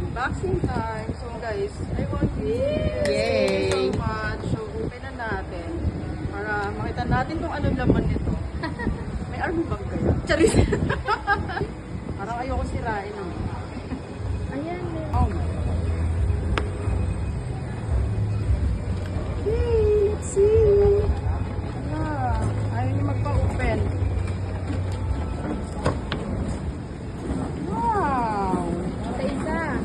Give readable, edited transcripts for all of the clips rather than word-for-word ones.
Unboxing time. So guys, I want this. Thank you so much. So open na natin. Para makita natin kung anong laman nito. May army bag kaya? Charis! Parang ayoko sirain. Ayan. Oh my God. Yay! Let's see! Ayaw niyo magpa-open. Wow! Isa.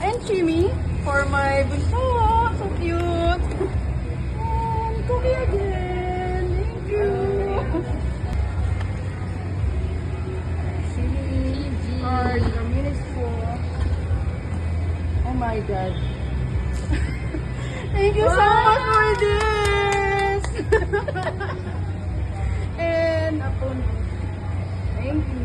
And Chimmy for my bunso. So cute. And cookie again. Thank you. Chimmy card. The minutes full. Oh my God. Thank you so much for this. And upon. Thank you.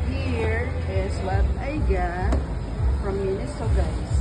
Here is what I got from Miniso, guys.